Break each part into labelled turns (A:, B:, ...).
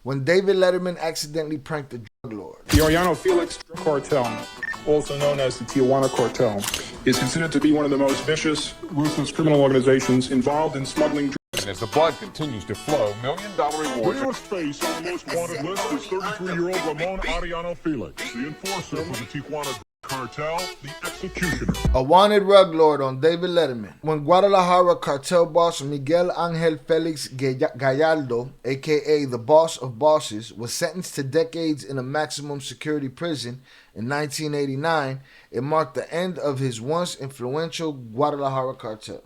A: when David Letterman accidentally pranked the drug lord.
B: The Arellano Felix Cartel, also known as the Tijuana Cartel, is considered to be one of the most vicious, ruthless criminal organizations involved in smuggling drugs.
C: And as the blood continues to flow, million-dollar rewards.
D: Clear space on the most wanted list is 33-year-old Ramon Arellano Felix, the enforcer for the Tijuana Cartel, the executioner.
A: A wanted rug lord on David Letterman. When Guadalajara cartel boss Miguel Angel Felix Gallardo, aka the boss of bosses, was sentenced to decades in a maximum security prison in 1989, it marked the end of his once influential Guadalajara cartel.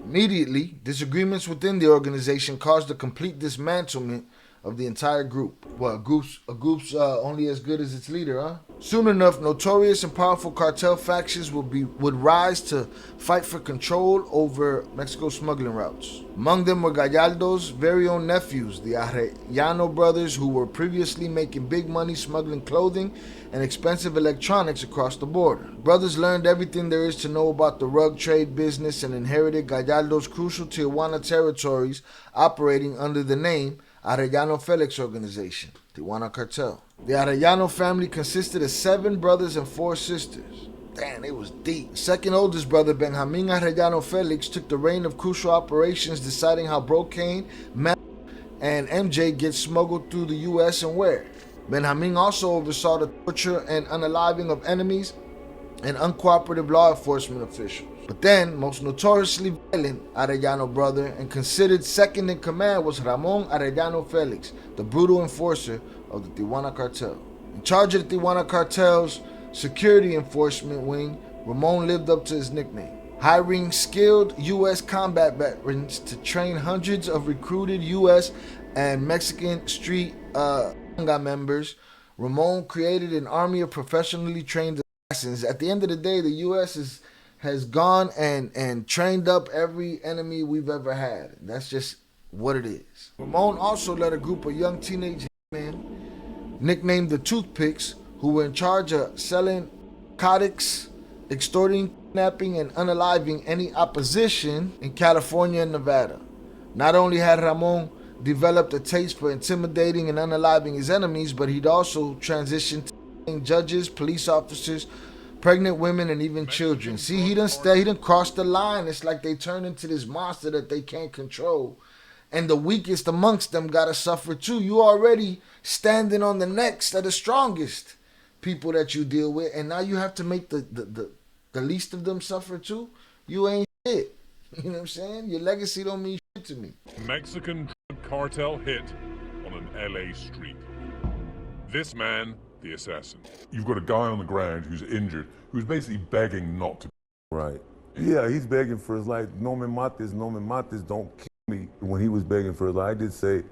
A: Immediately, disagreements within the organization caused the complete dismantlement of the entire group. Well, a group's only as good as its leader, huh? Soon enough, notorious and powerful cartel factions would rise to fight for control over Mexico's smuggling routes. Among them were Gallardo's very own nephews, the Arellano brothers, who were previously making big money smuggling clothing and expensive electronics across the border. Brothers learned everything there is to know about the rug trade business and inherited Gallardo's crucial Tijuana territories operating under the name Arellano Felix Organization, Tijuana Cartel. The Arellano family consisted of 7 brothers and 4 sisters. Damn, it was deep. The second oldest brother, Benjamin Arellano Felix, took the reign of crucial operations, deciding how brocane, meth, and MJ get smuggled through the U.S. and where. Benjamin also oversaw the torture and unaliving of enemies and uncooperative law enforcement officials. But then, most notoriously violent Arellano brother and considered second in command was Ramon Arellano Felix, the brutal enforcer of the Tijuana Cartel. In charge of the Tijuana Cartel's security enforcement wing, Ramon lived up to his nickname. Hiring skilled U.S. combat veterans to train hundreds of recruited U.S. and Mexican street members, Ramon created an army of professionally trained assassins. At the end of the day, the U.S. has gone and trained up every enemy we've ever had. That's just what it is. Ramon also led a group of young teenage hitmen nicknamed the Toothpicks, who were in charge of selling narcotics, extorting, kidnapping, and unaliving any opposition in California and Nevada. Not only had Ramon developed a taste for intimidating and unaliving his enemies, but he'd also transitioned to judges, police officers, pregnant women, and even children. See, he done crossed the line. It's like they turn into this monster that they can't control. And the weakest amongst them gotta suffer too. You already standing on the necks of the strongest people that you deal with, and now you have to make the least of them suffer too? You ain't shit. You know what I'm saying? Your legacy don't mean shit to me.
D: Mexican drug cartel hit on an LA street. This man, the assassin.
E: You've got a guy on the ground who's injured, who's basically begging not to.
F: Right. Yeah, he's begging for his life. No me mates, don't kill me. When he was begging for his life, I did say,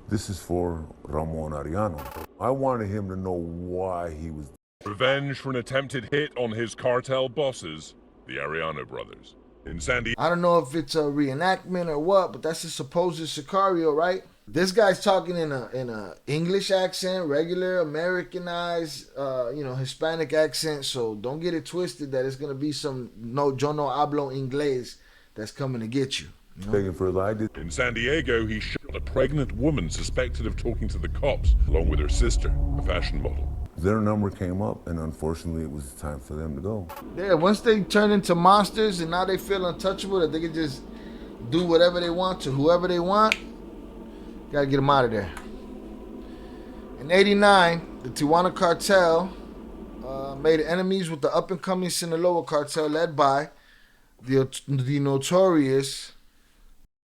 F: this is for Ramon Arellano. I wanted him to know why he was.
D: Revenge for an attempted hit on his cartel bosses, the Arellano brothers. In San Diego.
A: I don't know if it's a reenactment or what, but that's a supposed Sicario, right? This guy's talking in a English accent, regular Americanized, Hispanic accent. So don't get it twisted that it's gonna be some yo no hablo inglés that's coming to get you. You know?
F: Begging for his life.
D: In San Diego, he shot a pregnant woman suspected of talking to the cops, along with her sister, a fashion model.
F: Their number came up, and unfortunately, it was time for them to go.
A: Yeah, once they turn into monsters and now they feel untouchable, that they can just do whatever they want to whoever they want, gotta get them out of there. In '89, the Tijuana Cartel made enemies with the up-and-coming Sinaloa Cartel led by the notorious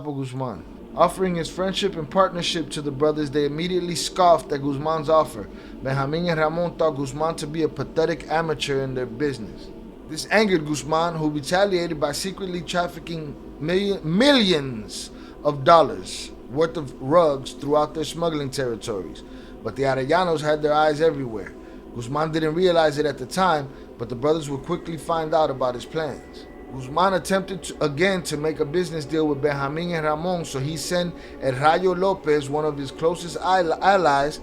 A: Guzman. Offering his friendship and partnership to the brothers, they immediately scoffed at Guzman's offer. Benjamin and Ramon thought Guzman to be a pathetic amateur in their business. This angered Guzman, who retaliated by secretly trafficking millions of dollars worth of rugs throughout their smuggling territories. But the Arellanos had their eyes everywhere. Guzman didn't realize it at the time, but the brothers would quickly find out about his plans. Guzman attempted again to make a business deal with Benjamin and Ramon, so he sent El Rayo Lopez, one of his closest allies,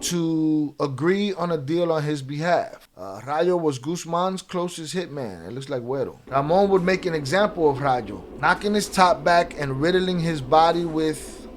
A: to agree on a deal on his behalf. Rayo was Guzman's closest hitman. It looks like Güero. Ramon would make an example of Rayo, knocking his top back and riddling his body with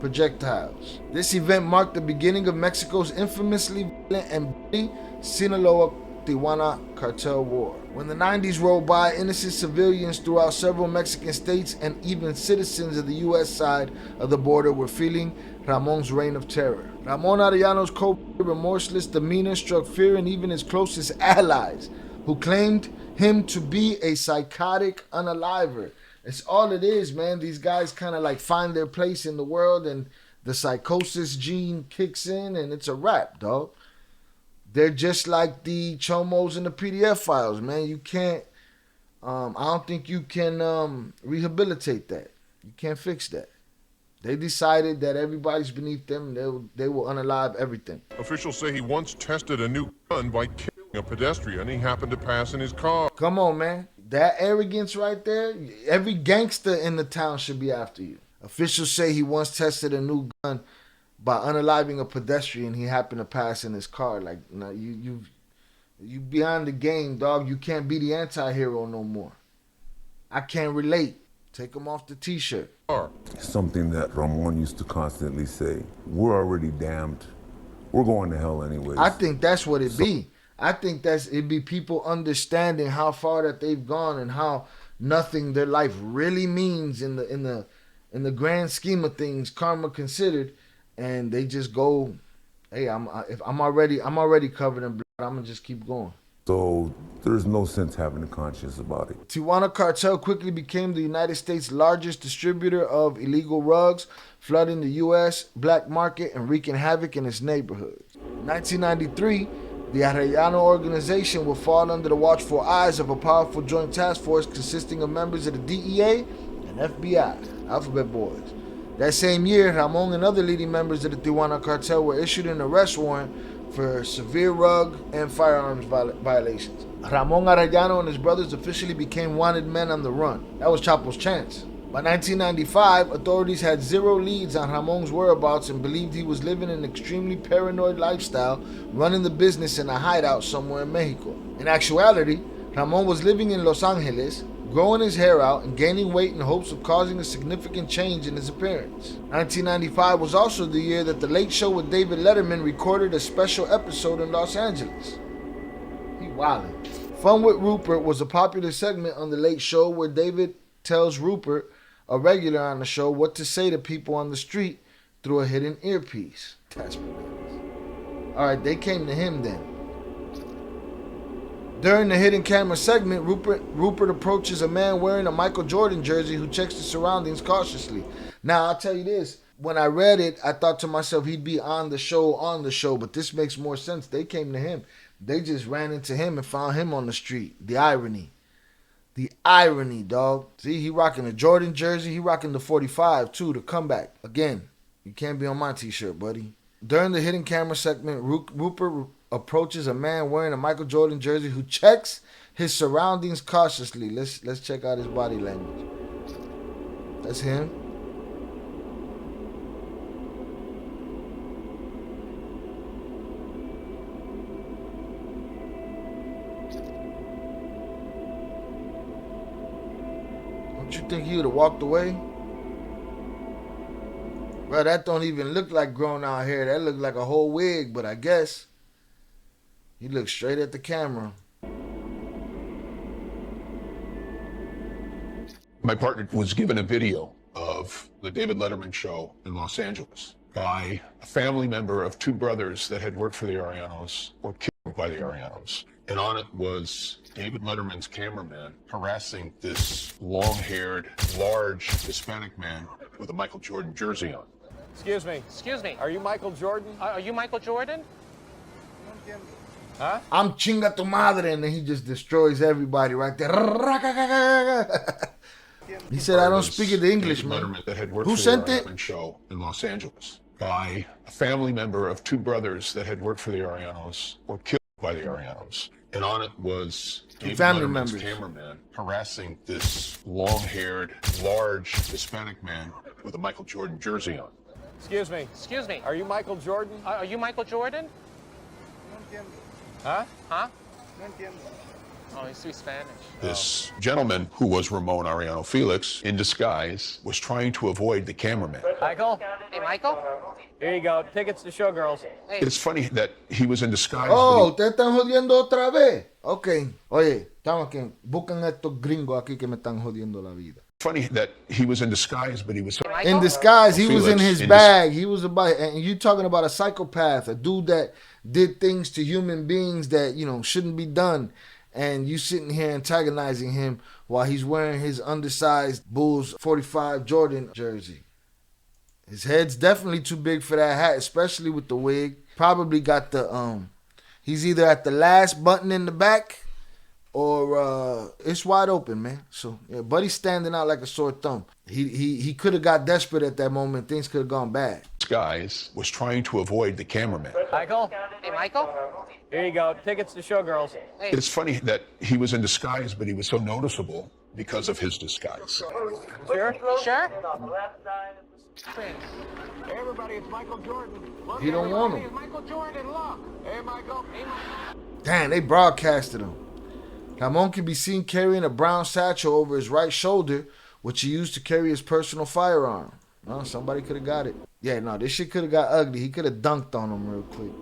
A: projectiles. This event marked the beginning of Mexico's infamously violent and bloody Sinaloa-Tijuana Cartel War. When the 90s rolled by, innocent civilians throughout several Mexican states and even citizens of the U.S. side of the border were feeling Ramon's reign of terror. Ramon Arellano's cold, remorseless demeanor struck fear in even his closest allies, who claimed him to be a psychotic unaliver. It's all it is, man. These guys kind of like find their place in the world and the psychosis gene kicks in and it's a wrap, dog. They're just like the chomos and the PDF files, man. You can't, I don't think you can rehabilitate that. You can't fix that. They decided that everybody's beneath them. They will unalive everything.
D: Officials say he once tested a new gun by killing a pedestrian he happened to pass in his car.
A: Come on, man. That arrogance right there, every gangster in the town should be after you. Officials say he once tested a new gun by unaliving a pedestrian he happened to pass in his car. Like, now you beyond the game, dog. You can't be the anti-hero no more. I can't relate. Take him off the t-shirt.
F: Something that Ramon used to constantly say, we're already damned. We're going to hell anyways.
A: I think that's what it be. I think it'd be people understanding how far that they've gone and how nothing their life really means in the grand scheme of things, karma considered, and they just go, hey, I'm already covered in blood. I'm gonna just keep going.
F: So there's no sense having a conscience about it.
A: Tijuana Cartel quickly became the United States' largest distributor of illegal rugs, flooding the U.S. black market and wreaking havoc in its neighborhoods. In 1993, the Arellano organization would fall under the watchful eyes of a powerful joint task force consisting of members of the DEA and FBI, Alphabet Boys. That same year, Ramon and other leading members of the Tijuana Cartel were issued an arrest warrant for severe rug and firearms violations. Ramon Arellano and his brothers officially became wanted men on the run. That was Chapo's chance. By 1995, authorities had zero leads on Ramon's whereabouts and believed he was living an extremely paranoid lifestyle, running the business in a hideout somewhere in Mexico. In actuality, Ramon was living in Los Angeles, growing his hair out and gaining weight in hopes of causing a significant change in his appearance. 1995 was also the year that The Late Show with David Letterman recorded a special episode in Los Angeles. He wildin'. Fun with Rupert was a popular segment on The Late Show where David tells Rupert, a regular on the show, what to say to people on the street through a hidden earpiece. That's bananas. Alright, they came to him then. During the hidden camera segment, Rupert approaches a man wearing a Michael Jordan jersey who checks the surroundings cautiously. Now, I'll tell you this. When I read it, I thought to myself he'd be on the show, but this makes more sense. They came to him. They just ran into him and found him on the street. The irony. The irony, dog. See, he rocking a Jordan jersey. He rocking the 45, too, the comeback. Again, you can't be on my t-shirt, buddy. During the hidden camera segment, Rupert approaches a man wearing a Michael Jordan jersey who checks his surroundings cautiously. Let's check out his body language. That's him. Don't you think he would have walked away? Bro, that don't even look like grown out hair. That look like a whole wig, but I guess he looked straight at the camera.
B: My partner was given a video of the David Letterman show in Los Angeles by a family member of two brothers that had worked for the Arellanos or killed by the Arellanos. And on it was David Letterman's cameraman harassing this long-haired, large Hispanic man with a Michael Jordan jersey on.
G: Excuse me. Excuse me. Are you Michael Jordan? Are you Michael Jordan? Huh?
A: I'm chinga tu madre, and then he just destroys everybody right there. He said, I don't speak the English, man.
B: That had worked
A: Who
B: for
A: sent
B: the
A: it?
B: Show in Los Angeles by a family member of two brothers that had worked for the Arellanos or killed by the Arellanos. And on it was David
A: family
B: Letterman's
A: members.
B: cameraman harassing this long-haired, large Hispanic man with a Michael Jordan jersey on.
G: Excuse me. Excuse me. Are you Michael Jordan? Are you Michael Jordan? Huh? Huh? Oh, he speaks Spanish.
B: This gentleman, who was Ramon Arellano Felix, in disguise, was trying to avoid the cameraman.
G: Michael? Hey, Michael? Here you go. Tickets to Showgirls. Hey.
B: It's funny that he was in disguise.
A: Oh, ustedes están jodiendo otra vez. Ok. Oye, estamos aquí. Buscan a estos gringos aquí que me están jodiendo la vida.
B: Funny that he was in disguise, but he was
A: In disguise. He was in
B: Felix,
A: his bag. He was about, and you talking about a psychopath, a dude that did things to human beings that, you know, shouldn't be done. And you sitting here antagonizing him while he's wearing his undersized Bulls 45 Jordan jersey. His head's definitely too big for that hat, especially with the wig. Probably got the he's either at the last button in the back or it's wide open, man. So yeah, Buddy's standing out like a sore thumb. He could have got desperate at that moment. Things could have gone bad.
B: Disguise, was trying to avoid the cameraman.
G: Michael? Hey, Michael? Here you go. Tickets to Showgirls. Hey.
B: It's funny that he was in disguise, but he was so noticeable because of his disguise.
G: Sure? Sure?
H: Hey everybody, it's Michael Jordan. Look,
A: He don't want him.
H: It's Michael Jordan, look. Hey Michael. Hey Michael.
A: Damn, they broadcasted him. Ramon can be seen carrying a brown satchel over his right shoulder, which he used to carry his personal firearm. Well, somebody could have got it. Yeah, no, this shit could have got ugly. He could have dunked on him real quick.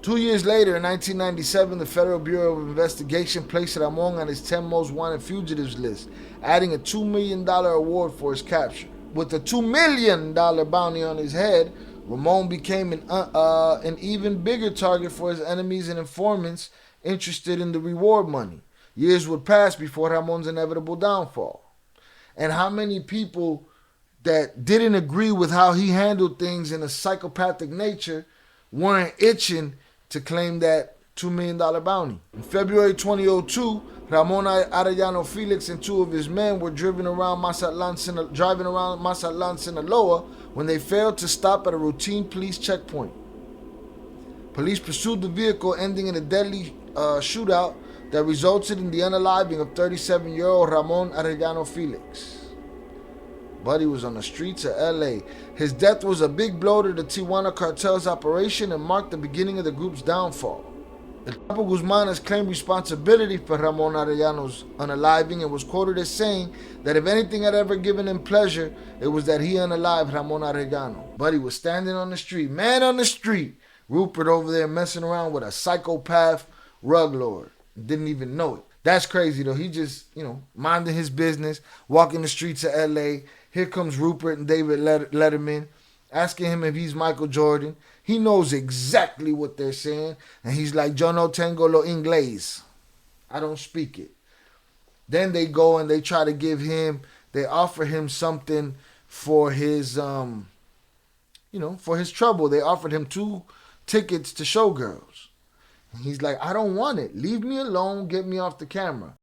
A: 2 years later, in 1997, the Federal Bureau of Investigation placed Ramon on his 10 most wanted fugitives list, adding a $2 million award for his capture. With a $2 million bounty on his head, Ramon became an even bigger target for his enemies and informants interested in the reward money. Years would pass before Ramon's inevitable downfall. And how many people that didn't agree with how he handled things in a psychopathic nature weren't itching to claim that $2 million bounty. In February 2002, Ramon Arellano Felix and two of his men were driving around Mazatlan, Sinaloa when they failed to stop at a routine police checkpoint. Police pursued the vehicle, ending in a deadly shootout that resulted in the unaliving of 37-year-old Ramon Arellano Felix. Buddy was on the streets of LA. His death was a big blow to the Tijuana Cartel's operation and marked the beginning of the group's downfall. El Chapo Guzman has claimed responsibility for Ramon Arellano's unaliving and was quoted as saying that if anything had ever given him pleasure, it was that he unalived Ramon Arellano. Buddy was standing on the street, man on the street. Rupert over there messing around with a psychopath rug lord. Didn't even know it. That's crazy though. He just, minding his business, walking the streets of LA. Here comes Rupert and David Letterman, asking him if he's Michael Jordan. He knows exactly what they're saying. And he's like, yo no tengo lo inglés. I don't speak it. Then they go and they try to they offer him something for his, for his trouble. They offered him 2 tickets to Showgirls. And he's like, I don't want it. Leave me alone. Get me off the camera.